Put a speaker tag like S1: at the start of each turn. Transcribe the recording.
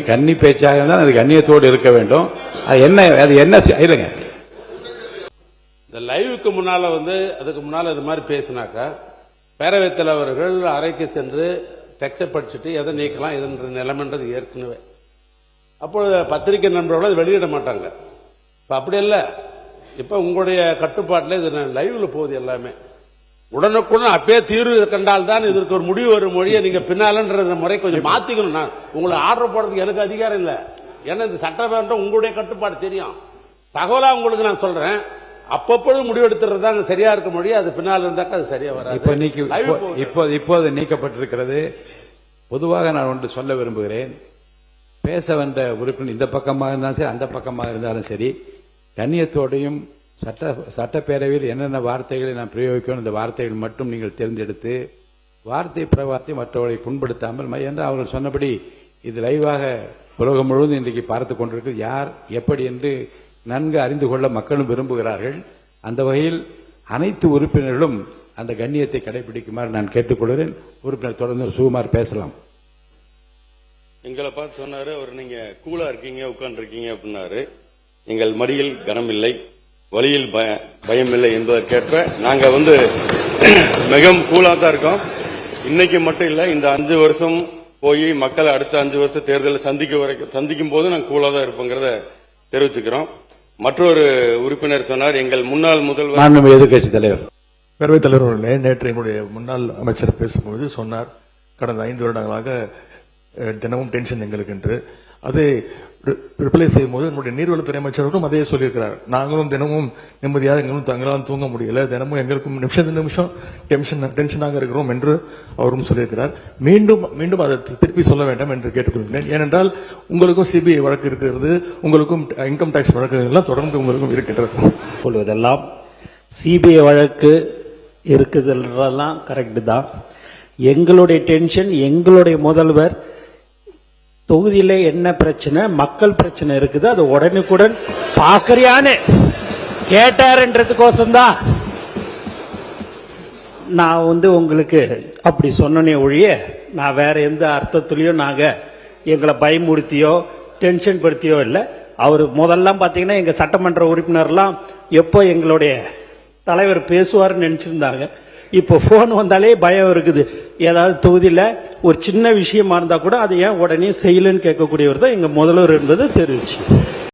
S1: கன்னி பேச்சாக இருந்தால் அது கண்ணியத்தோடு இருக்க வேண்டும். அது என்ன இல்லைங்க. இந்த லைவுக்கு முன்னால அதுக்கு முன்னால இது மாதிரி பேசினாக்கா பேரவைத் தலைவர்கள் அறைக்கு சென்று டெக்ஸ்டை படிச்சுட்டு எதை நீக்கலாம் எதுன்ற நிலைமைன்றது ஏற்கனவே. அப்போ பத்திரிகை நண்பர்களும் அது வெளியிட மாட்டாங்க. இப்போ அப்படி இல்லை. இப்போ உங்களுடைய கட்டுப்பாட்டில் இது லைவ்ல போகுது எல்லாமே. உடனுக்குடன் அப்பயே தீர்வு கண்டால் தான் இதற்கு ஒரு முடிவு வரும் மொழியை நீங்க பின்னாலன்ற முறை கொஞ்சம் மாத்திக்கணும். நான் உங்களை ஆர்டர் போடுறதுக்கு எனக்கு அதிகாரம் இல்லை. ஏன்னா இந்த சட்டமன்றம் உங்களுடைய கட்டுப்பாடு தெரியும். தகவலா உங்களுக்கு நான் சொல்றேன். அப்பப்பொழுது முடிவெடுத்துறது தான் சரியா இருக்க முடியும். அது பின்னால் இருந்தாக்க அது சரியா வராது. இப்போது நீக்கப்பட்டிருக்கிறது. பொதுவாக நான் ஒன்று சொல்ல விரும்புகிறேன். பேச வந்த உறுப்பினர் இந்த பக்கமாக இருந்தாலும் சரி, அந்த பக்கமாக இருந்தாலும் சரி, கண்ணியத்தோடையும் சட்டப்பேரவையில் என்னென்ன வார்த்தைகளை நான் பிரயோகிக்கணும் இந்த வார்த்தைகள் மட்டும் நீங்கள் தேர்ந்தெடுத்து வார்த்தை பிரவார்த்தை மற்றவர்களை புண்படுத்தாமல் என்று அவர்கள் சொன்னபடி இது லைவாக உலகம் முழுவதும் இன்றைக்கு பார்த்து கொண்டிருக்கிறது. யார் எப்படி என்று நன்கு அறிந்து கொள்ள மக்களும் விரும்புகிறார்கள். அந்த வகையில் அனைத்து உறுப்பினர்களும் அந்த கண்ணியத்தை கடைபிடிக்குமாறு நான் கேட்டுக்கொள்கிறேன். உறுப்பினர் தொடர்ந்து சுகுமார் பேசலாம்.
S2: எங்களை பார்த்து சொன்னாரு அவர், நீங்க கூலா இருக்கீங்க உட்கார்ந்து இருக்கீங்க அப்படின்னாரு. எங்கள் மடியில் கனமில்லை, வழியில் பயமில்லை என்பதற்கேற்ப நாங்க மிகவும் கூலா தான் இருக்கோம். இன்னைக்கு மட்டும் இல்ல, இந்த 5 வருஷம் போய் மக்களை அடுத்த 5 வருஷம் தேர்தலை சந்திக்கும் போது நாங்கள் கூலா தான் இருப்போங்கிறத தெரிவிச்சுக்கிறோம். மற்றொரு உறுப்பினர் சொன்னார், எங்கள் முன்னாள் முதல்வர்
S1: எதிர்கட்சி தலைவர்
S3: பேரவைத் தலைவர் நேற்று என்னுடைய முன்னாள் அமைச்சர் பேசும்போது சொன்னார், கடந்த 5 வருடங்களாக தினமும் டென்ஷன் எங்களுக்கு என்று. அதை ரிப்ளை செய்யும் போது என்னுடைய நீர்வளத்துறை அமைச்சர்களும் அதே சொல்லியிருக்கிறார். நாங்களும் தினமும் நிம்மதியாக எங்களும் தங்களால் தூங்க முடியல, தினமும் எங்களுக்கும் நிமிஷம் டென்ஷனாக இருக்கிறோம் என்று அவரும் சொல்லியிருக்கிறார். மீண்டும் மீண்டும் அதை திருப்பி சொல்ல வேண்டாம் என்று கேட்டுக்கொள்கிறேன். ஏனென்றால் உங்களுக்கும் சிபிஐ வழக்கு இருக்கிறது, உங்களுக்கும் இன்கம் டாக்ஸ் வழக்குகள் எல்லாம் தொடர்ந்து உங்களுக்கும் இருக்கின்றது.
S4: சொல்வதெல்லாம் சிபிஐ வழக்கு இருக்குதெல்லாம் கரெக்டு தான். எங்களுடைய டென்ஷன், எங்களுடைய முதல்வர் தொகுதியில என்ன பிரச்சனை, மக்கள் பிரச்சனை இருக்குது, அது உடனுக்குடன் பாக்கறியான்னு கேட்டாருன்றதுக்கோசம்தான் நான் உங்களுக்கு அப்படி சொன்னனே ஒழிய நான் வேற எந்த அர்த்தத்திலையும் நாங்க எங்களை பயமுறுத்தியோ டென்ஷன் படுத்தியோ இல்லை. அவர் முதல்லாம் பாத்தீங்கன்னா எங்க சட்டமன்ற உறுப்பினர்லாம் எப்போ எங்களுடைய தலைவர் பேசுவார்னு நினைச்சிருந்தாங்க. இப்போ போன் வந்தாலே பயம் இருக்குது. ஏதாவது தொகுதியில் ஒரு சின்ன விஷயமா இருந்தா கூட அதை ஏன் உடனே செய்யலன்னு கேட்கக்கூடியவர் தான் எங்க முதல்வர் என்பதை தெரிவிச்சு.